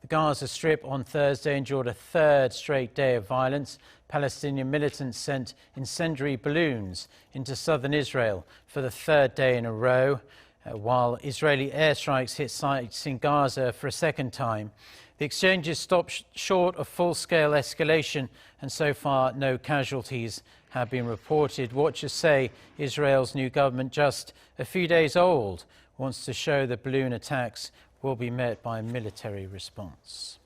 The Gaza Strip on Thursday endured a third straight day of violence. Palestinian militants sent incendiary balloons into southern Israel for the third day in a row, while Israeli airstrikes hit sites in Gaza for a second time. The exchanges stopped short of full-scale escalation, and so far no casualties have been reported. Watchers say Israel's new government, just a few days old, wants to show the balloon attacks will be met by a military response.